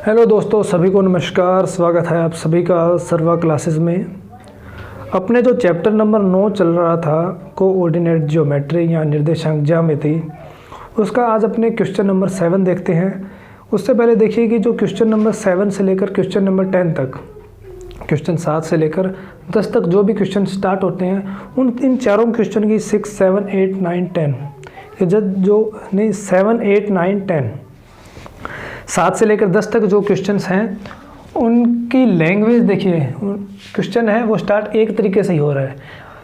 Hello दोस्तों, सभी को नमस्कार। स्वागत है आप सभी का सर्वा क्लासेस में। अपने जो चैप्टर नंबर 9 चल रहा था कोऑर्डिनेट ज्योमेट्री या निर्देशांक ज्यामिति, उसका आज अपने क्वेश्चन नंबर 7 देखते हैं। उससे पहले देखिए कि जो क्वेश्चन नंबर 7 से लेकर क्वेश्चन नंबर 10 तक, क्वेश्चन 7 से लेकर 10 तक जो भी क्वेश्चन स्टार्ट होते हैं इन चारों क्वेश्चन की 6, 7, 8, 9, 10 ये 7, 8, 9, 10 7 से लेकर 10 तक जो क्वेश्चंस हैं उनकी लैंग्वेज देखिए। क्वेश्चन है वो स्टार्ट एक तरीके से ही हो रहा है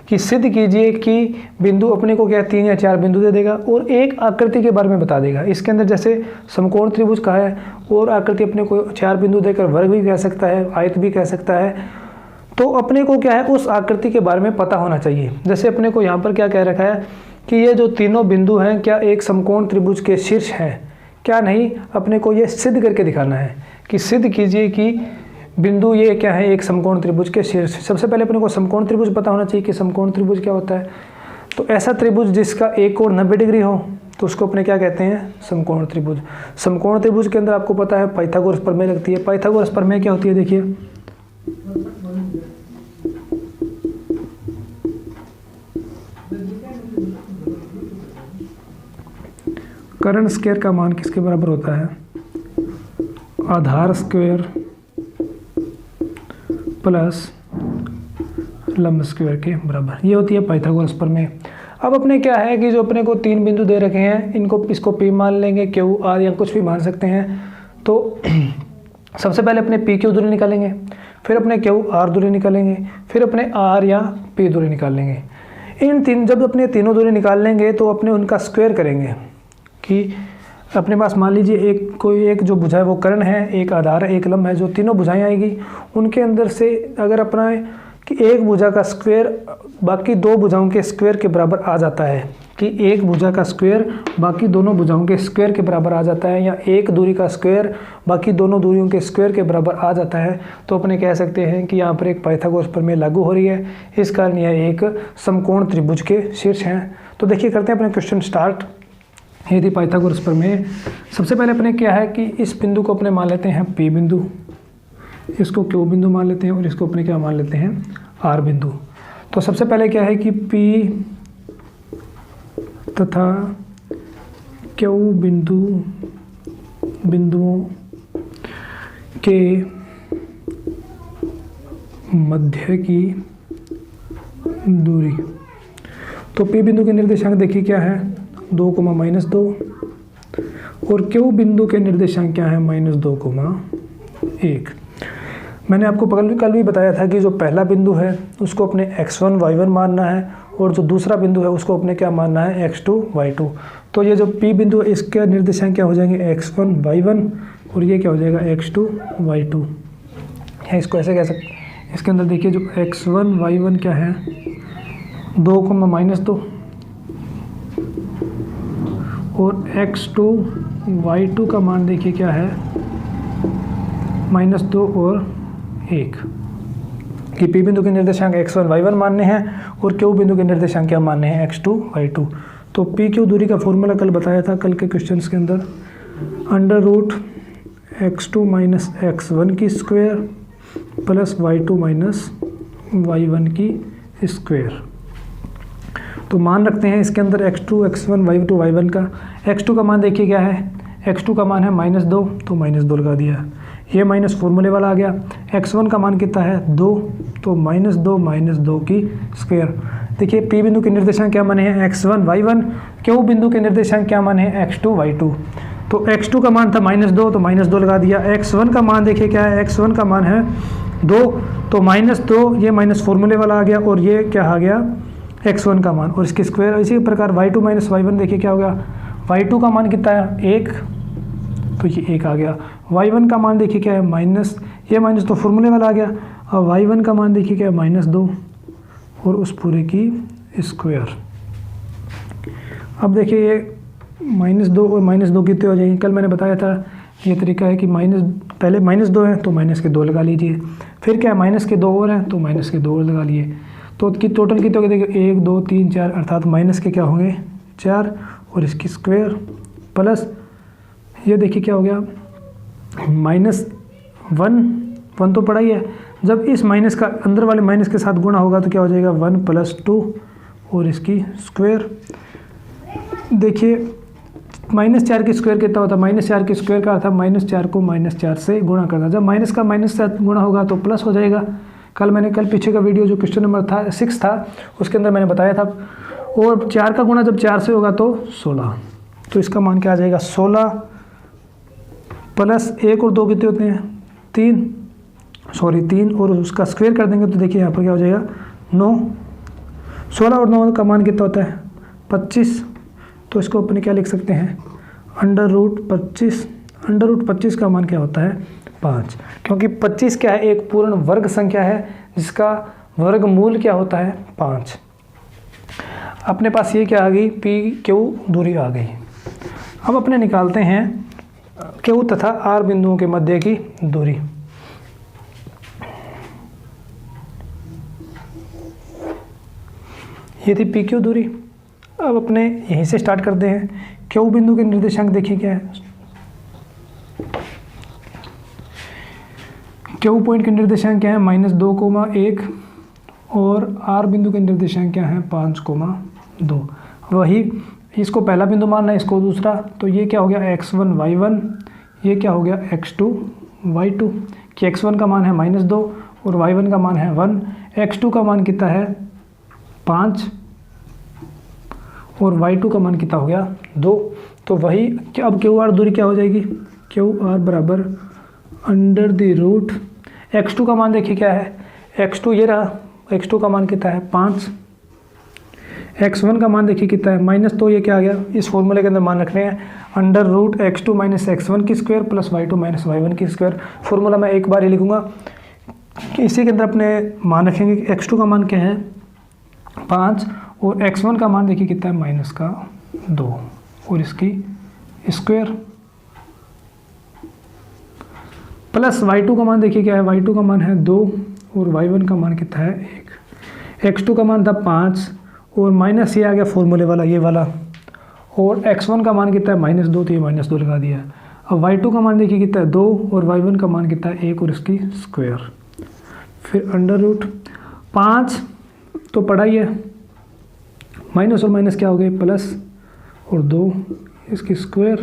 कि सिद्ध कीजिए कि बिंदु अपने को क्या 3 या 4 बिंदु दे देगा और एक आकृति के बारे में बता देगा। इसके अंदर जैसे समकोण त्रिभुज कहा है और आकृति अपने को 4 बिंदु देकर वर्ग भी कह सकता है, आयत भी कह सकता है। तो अपने को क्या है उस आकृति के बारे में पता होना चाहिए। जैसे अपने को यहाँ पर क्या कह रखा है कि ये जो तीनों बिंदु हैं क्या एक समकोण त्रिभुज के शीर्ष हैं, क्या नहीं। अपने को ये सिद्ध करके दिखाना है कि सिद्ध कीजिए कि बिंदु ये क्या है एक समकोण त्रिभुज के शीर्ष। सबसे पहले अपने को समकोण त्रिभुज पता होना चाहिए कि समकोण त्रिभुज क्या होता है। तो ऐसा त्रिभुज जिसका एक कोण 90 डिग्री हो तो उसको अपने क्या कहते हैं, समकोण त्रिभुज। समकोण त्रिभुज के अंदर आपको पता है पाइथागोरस प्रमेय लगती है। पाइथागोरस प्रमेय क्या होती है, देखिए कर्ण स्क्वायर का मान किसके बराबर होता है, आधार स्क्वायर प्लस लंब स्क्वायर के बराबर। ये होती है पाइथागोरस प्रमेय। अब अपने क्या है कि जो अपने को 3 बिंदु दे रखे हैं इसको P मान लेंगे, Q, R या कुछ भी मान सकते हैं। तो सबसे पहले अपने PQ दूरी निकालेंगे, फिर अपने Q, R दूरी निकालेंगे, फिर अपने R या P दूरी निकाल लेंगे। जब अपने तीनों दूरी निकाल लेंगे तो अपने उनका स्क्वायर करेंगे कि अपने पास मान लीजिए कोई एक जो भुजा है वो कर्ण है, एक आधार है, एक लंब है। जो तीनों भुजाएं आएगी उनके अंदर से अगर अपना कि एक भुजा का स्क्वायर बाकी 2 भुजाओं के स्क्वायर के बराबर आ जाता है, कि एक भुजा का स्क्वायर बाकी दोनों भुजाओं के स्क्वायर के बराबर आ जाता है, या एक दूरी का स्क्वायर बाकी दोनों दूरियों के स्क्वायर के बराबर आ जाता है, तो अपने कह सकते हैं कि यहाँ पर एक पाइथागोरस प्रमेय लागू हो रही है। इस कारण यह एक समकोण त्रिभुज के शीर्ष हैं। तो देखिए करते हैं अपने क्वेश्चन स्टार्ट। ये थी पाइथागोरस प्रमेय। सबसे पहले अपने क्या है कि इस बिंदु को अपने मान लेते हैं P बिंदु, इसको Q बिंदु मान लेते हैं और इसको अपने क्या मान लेते हैं, R बिंदु। तो सबसे पहले क्या है कि P तथा Q बिंदुओं के मध्य की दूरी। तो P बिंदु के निर्देशांक देखिए क्या है, 2, -2 और Q बिंदु के निर्देशांक क्या है, -2, 1। मैंने आपको कल भी बताया था कि जो पहला बिंदु है उसको अपने x1, y1 मानना है और जो दूसरा बिंदु है उसको अपने क्या मानना है, x2, y2। तो ये जो P बिंदु है इसके निर्देशांक क्या हो जाएंगे, x1, y1 और ये क्या हो जाएगा, x2, y2 है। इसको ऐसे कह सकते हैं। इसके अंदर देखिए जो x1, y1 क्या है, 2, -2 और x2, y2 का मान देखिए क्या है, -2 और 1। कि P बिंदु के निर्देशांक x1, y1 मानने हैं और Q बिंदु के निर्देशांक क्या मानने हैं, x2, y2। तो PQ दूरी का फॉर्मूला कल बताया था, कल के क्वेश्चंस के अंदर, √x2 - x1 की स्क्वायर प्लस y2 - y1 की स्क्वायर। तो मान रखते हैं इसके अंदर x2, x1, y2, y1 का। x2 का मान देखिए क्या है, x2 का मान है -2 तो -2 लगा दिया, ये माइनस फॉर्मूले वाला आ गया। x1 का मान कितना है, 2 तो -2 की स्क्वायर। देखिए P बिंदु के निर्देशांक क्या माने हैं, x1, y1। Q बिंदु के निर्देशांक क्या माने हैं, x2, y2। तो x2 का मान था -2 तो -2 लगा दिया। x1 का मान देखिए क्या है, x1 का मान है 2 तो -2, ये माइनस फॉर्मूले वाला आ गया और ये क्या आ गया, x1 का मान और इसकी स्क्वायर। इसी प्रकार y2 - y1 देखिए क्या होगा, y2 का मान कितना है, 1 तो ये 1 आ गया। y1 का मान देखिए क्या है, माइनस, ये माइनस तो फॉर्मूले वाला आ गया। और y1 का मान देखिए क्या है, -2 और उस पूरे की स्क्वायर। अब देखिए ये -2 और -2 कितने हो जाएंगे। कल मैंने बताया था ये तरीका है कि पहले -2 है तो माइनस के 2 लगा लीजिए, फिर क्या है माइनस के 2 और हैं तो माइनस के 2 और लगा लिए। तो टोटल कितने हो गए, देखिए 1, 2, 3, 4 अर्थात माइनस के क्या होंगे, 4 और इसकी स्क्वायर प्लस ये देखिए क्या हो गया -1 तो पड़ा ही है। जब इस माइनस का अंदर वाले माइनस के साथ गुणा होगा तो क्या हो जाएगा 1 + 2 और इसकी स्क्वायर। देखिए -4 की स्क्वायर कितना होता है, -4 की स्क्वायर का अर्थ है -4 को -4 से गुणा करना। जब माइनस का माइनस से गुणा होगा तो प्लस हो जाएगा। कल पीछे का वीडियो जो क्वेश्चन नंबर था 6 था उसके अंदर मैंने बताया था। और 4 का गुणा जब 4 से होगा तो 16, तो इसका मान क्या आ जाएगा 16 + 1 और 2 कितने होते हैं 3 और उसका स्क्वायर कर देंगे तो देखिए यहाँ पर क्या हो जाएगा 9। 16 और 9 का मान कितना होता है 25, तो इसको अपने क्या लिख सकते हैं √25। √25 का मान क्या होता है 5, क्योंकि 25 क्या है एक पूर्ण वर्ग संख्या है जिसका वर्गमूल क्या होता है 5। अपने पास ये क्या आ गई PQ दूरी आ गई। अब अपने निकालते हैं Q तथा R बिंदुओं के मध्य की दूरी। ये थी PQ दूरी। अब अपने यहीं से स्टार्ट करते हैं। Q बिंदु के निर्देशांक देखिए क्या है। Q पॉइंट के निर्देशांक क्या है -2,1 और R बिंदु के निर्देशांक क्या है 5,2। वही इसको पहला बिंदु मानना है, इसको दूसरा, तो ये क्या हो गया x1 y1, ये क्या हो गया x2 y2 कि x1 का मान है -2 और y1 का मान है 1, x2 का मान कितना है 5 और y2 का मान कितना हो गया 2। तो वही अब QR दूरी क्या हो जाएगी QR बराबर √, x2 का मान देखिए क्या है x2 ये रहा, x2 का मान कितना है 5, x1 का मान देखिए कितना है माइनस, तो ये क्या आ गया इस फॉर्मूले के अंदर मान रखने हैं √x2 - x1 की स्क्वायर + y2 - y1 की स्क्वायर। फॉर्मूला मैं एक बार ही लिखूंगा, इसी के अंदर अपने मान रखेंगे कि x2 का मान क्या है 5 और x1 का मान देखिए कितना है -2 और इसकी स्क्वायर प्लस y2 का मान देखिए क्या है y2 का मान है 2 और y1 का मान कितना है 1। x2 का मान था 5 और माइनस ये आ गया फॉर्मूले वाला ये वाला, और x1 का मान कितना है -2, तो ये -2 लगा दिया। अब y2 का मान देखिए कितना है 2 और y1 का मान कितना है 1 और इसकी स्क्वायर। फिर √5 तो पढ़ा ही है, माइनस और माइनस क्या हो गए प्लस और 2 इसकी स्क्वायर।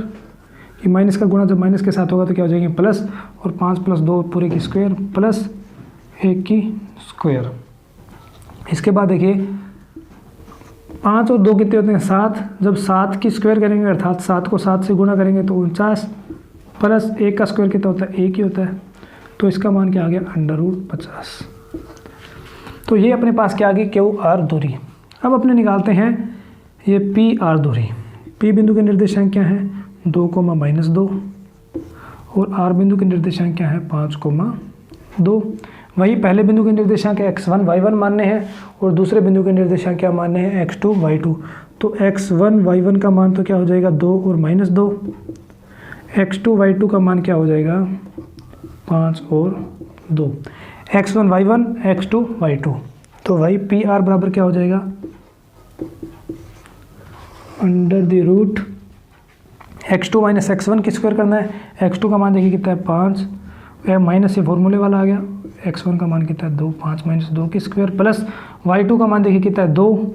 ये माइनस का गुणा जब माइनस के साथ होगा तो क्या हो जाएंगे प्लस, और 5 + 2 पूरे की स्क्वायर प्लस 1 की स्क्वायर। इसके बाद देखिए 5 और 2 कितने होते हैं 7, जब 7 की स्क्वायर करेंगे अर्थात 7 को 7 से गुणा करेंगे तो 49 प्लस 1 का स्क्वायर कितना होता है 1 ही होता है, तो इसका मान क्या आ गया √50। तो ये अपने पास क्या आ गई QR दूरी। अब अपने निकालते हैं ये PR दूरी। P बिंदु के निर्देशांक क्या है 2, -2 और R बिंदु के निर्देशांक क्या है 5,2। वही पहले बिंदु के निर्देशांक x1 y1 मानने हैं और दूसरे बिंदु के निर्देशांक क्या मानने हैं x2 y2। तो x1 y1 का मान तो क्या हो जाएगा 2 और -2, x2 y2 का मान क्या हो जाएगा 5 और 2, x1 y1 x2 y2। तो वही PR बराबर क्या हो जाएगा √, x2 - x1 की स्क्वायर करना है, x2 का मान देखिए कितना है 5, माइनस ये फॉर्मूले वाला आ गया, x1 का मान कितना है 2, 5 - 2 की स्क्वायर प्लस y2 का मान देखिए कितना है 2,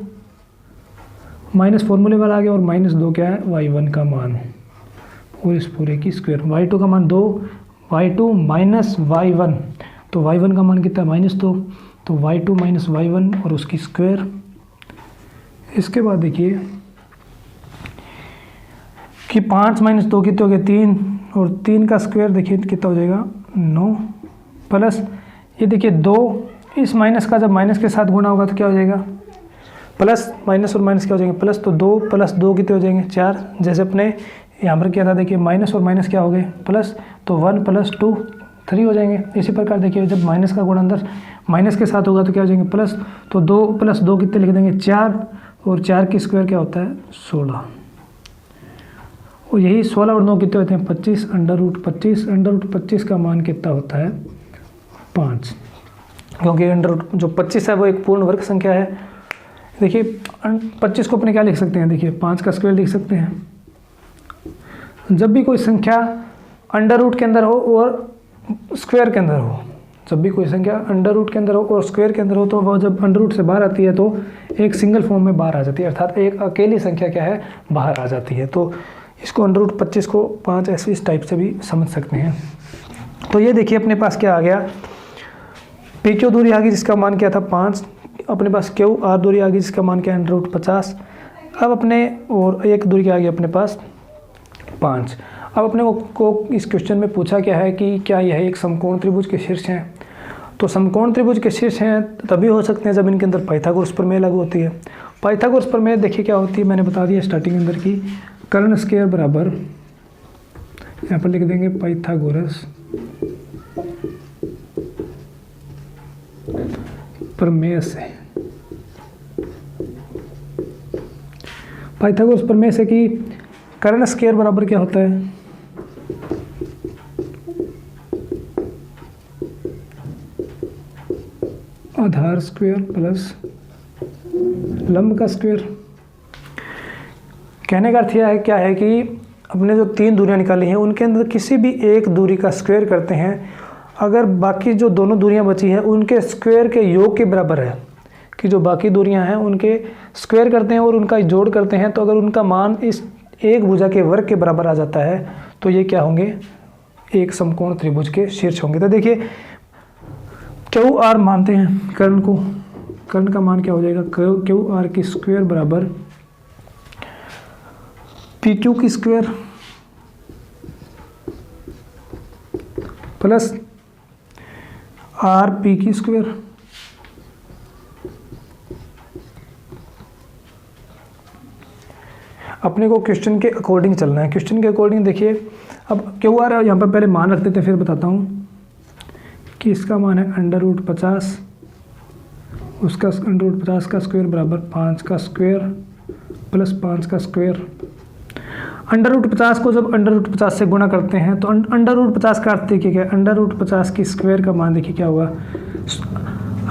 माइनस फॉर्मूले वाला आ गया, और -2 क्या है y1 का मान और इस पूरे की स्क्वायर। y2 का मान 2, y2 - y1, तो y1 का मान कितना है -2, तो y2 - y1 और उसकी स्क्वायर। इसके बाद देखिए कि 5 - 2 कितने हो गए 3, और 3 का स्क्वायर देखिए कितना हो जाएगा 9 प्लस ये देखिए 2, इस माइनस का जब माइनस के साथ गुणा होगा तो क्या हो जाएगा प्लस, माइनस और माइनस क्या हो जाएंगे प्लस, तो 2 + 2 कितने हो जाएंगे 4। जैसे अपने यहाँ पर किया था देखिए माइनस और माइनस क्या हो गए प्लस, तो 1 + 2 3 हो जाएंगे। इसी प्रकार देखिए जब माइनस का गुणा अंदर माइनस के साथ होगा तो क्या हो जाएंगे प्लस, तो 2 + 2 कितने लिख देंगे 4, और 4 की स्क्वायर क्या होता है 16, और यही 16 और 9 कितने होते हैं 25, √25 का मान कितना होता है 5, क्योंकि जो 25 है वो एक पूर्ण वर्ग संख्या है। देखिए 25 को अपने क्या लिख सकते हैं, देखिए 5 का स्क्वायर लिख सकते हैं। जब भी कोई संख्या अंडर रूट के अंदर हो और स्क्वायर के अंदर हो, जब भी कोई संख्या अंडर रूट के अंदर हो और स्क्वायर के अंदर हो तो वह जब अंडर रूट से बाहर आती है तो एक सिंगल फॉर्म में बाहर आ जाती है, अर्थात एक अकेली संख्या क्या है, बाहर आ जाती है। तो इसको अंडर रूट 25 को 5 ऐसे इस टाइप से भी समझ सकते हैं। तो ये देखिए अपने पास क्या आ गया, पी क्यू दूरी आ गई जिसका मान क्या था 5, अपने पास क्यू आर दूरी आ गई जिसका मान क्या है अंडर रूट 50। अब अपने और एक दूरी क्या आ गई अपने पास 5। अब अपने को इस क्वेश्चन में पूछा क्या है कि क्या यह एक समकोण त्रिभुज के शीर्ष हैं। तो समकोण त्रिभुज के शीर्ष हैं तभी हो सकते हैं जब इनके अंदर पाइथागोरस प्रमेय लागू होती है। पाइथागोरस प्रमेय देखिए क्या होती है, मैंने बता दिया स्टार्टिंग अंदर की, कर्ण स्क्वायर बराबर, यहाँ पर लिख देंगे पाइथागोरस प्रमेय से, पाइथागोरस प्रमेय से कि कर्ण स्क्वायर बराबर क्या होता है, आधार स्क्वायर प्लस लंब का स्क्वायर। कहने का अर्थ यह है क्या है कि अपने जो 3 दूरियां निकाली हैं उनके अंदर किसी भी एक दूरी का स्क्वायर करते हैं, अगर बाकी जो दोनों दूरियां बची हैं उनके स्क्वायर के योग के बराबर है, कि जो बाकी दूरियां हैं उनके स्क्वायर करते हैं और उनका जोड़ करते हैं, तो अगर उनका मान इस एक भुजा के वर्ग के बराबर आ जाता है तो ये क्या होंगे, एक समकोण त्रिभुज के शीर्ष होंगे। तो देखिए क्यू आर मानते हैं कर्ण को, कर्ण का मान क्या हो जाएगा, क्यू आर की स्क्वायर बराबर पी क्यू की स्क्वायर प्लस आर पी की स्क्वायर। अपने को क्वेश्चन के अकॉर्डिंग चलना है, क्वेश्चन के अकॉर्डिंग देखिए। अब क्यू आर यहाँ पर पहले मान रख देते हैं फिर बताता हूँ कि इसका मान है अंडर रूट 50, उसका अंडर रूट 50 का स्क्वायर बराबर 5 का स्क्वायर प्लस 5 का स्क्वायर। अंडर रूट 50 को जब अंडर रूट 50 से गुणा करते हैं तो अंडर रूट 50 का अर्थ देखिए क्या, अंडर रूट 50 की स्क्वायर का मान देखिए क्या हुआ,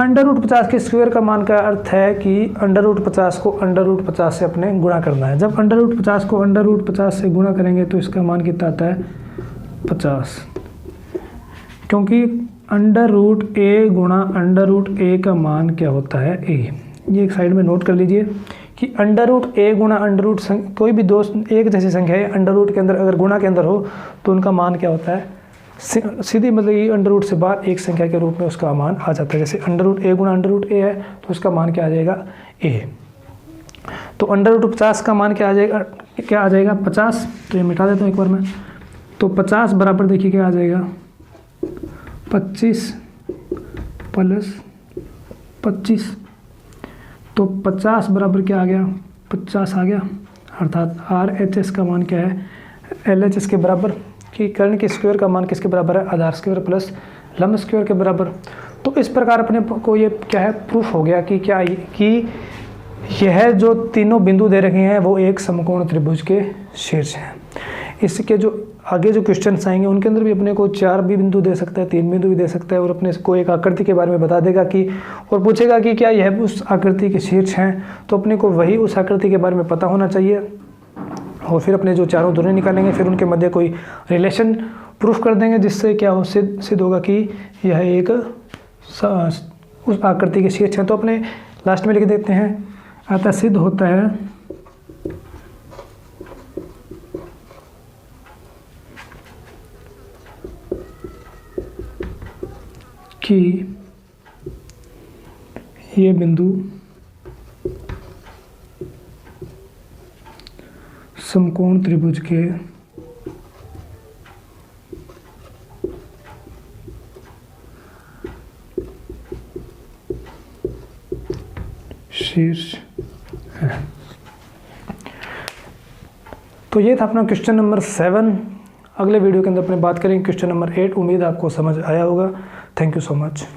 अंडर रूट 50 के स्क्वायर का मान का अर्थ है कि अंडर रूट 50 को अंडर रूट 50 से अपने गुणा करना है। जब अंडर रूट 50 को अंडर रूट 50 से गुणा करेंगे तो इसका मान कितना आता है 50, क्योंकि अंडर रूट ए गुणा अंडर रूट ए का मान क्या होता है ए। ये एक साइड में नोट कर लीजिए कि अंडर रूट ए गुणा अंडर रूट कोई भी दो एक जैसी संख्या है अंडर रूट के अंदर अगर गुणा के अंदर हो तो उनका मान क्या होता है, सीधी मतलब ये अंडर रूट से बाहर एक संख्या के रूप में उसका मान आ जाता है। जैसे अंडर रूट ए गुणा अंडर रूट ए है तो उसका मान क्या आ जाएगा ए। तो अंडर रूट 50 का मान क्या आ जाएगा 50। तो ये मिटा देता हूँ एक बार मैं, तो 50 बराबर देखिए क्या आ जाएगा 25 प्लस 25, तो 50 बराबर क्या आ गया 50 आ गया, अर्थात RHS का मान क्या है LHS के बराबर, कि कर्ण के स्क्वायर का मान किसके बराबर है, आधार स्क्वायर प्लस लंब स्क्वायर के बराबर। तो इस प्रकार अपने को ये क्या है प्रूफ हो गया कि क्या कि यह जो तीनों बिंदु दे रखे हैं वो एक समकोण त्रिभुज के शीर्ष हैं। इसके जो आगे जो क्वेश्चंस आएंगे उनके अंदर भी अपने को 4 भी बिंदु दे सकता है, 3 बिंदु भी दे सकता है, और अपने को एक आकृति के बारे में बता देगा कि और पूछेगा कि क्या यह उस आकृति के शीर्ष हैं। तो अपने को वही उस आकृति के बारे में पता होना चाहिए और फिर अपने जो चारों दूरियां निकालेंगे, फिर उनके मध्य कोई रिलेशन प्रूफ कर देंगे जिससे क्या हो सिद्ध होगा कि यह एक उस आकृति के शीर्ष है। तो अपने लास्ट में लिख देते हैं, अतः सिद्ध होता है कि ये बिंदु समकोण त्रिभुज के शीर्ष है। तो ये था अपना क्वेश्चन नंबर 7। अगले वीडियो के अंदर अपने बात करेंगे क्वेश्चन नंबर 8। उम्मीद आपको समझ आया होगा। Thank you so much.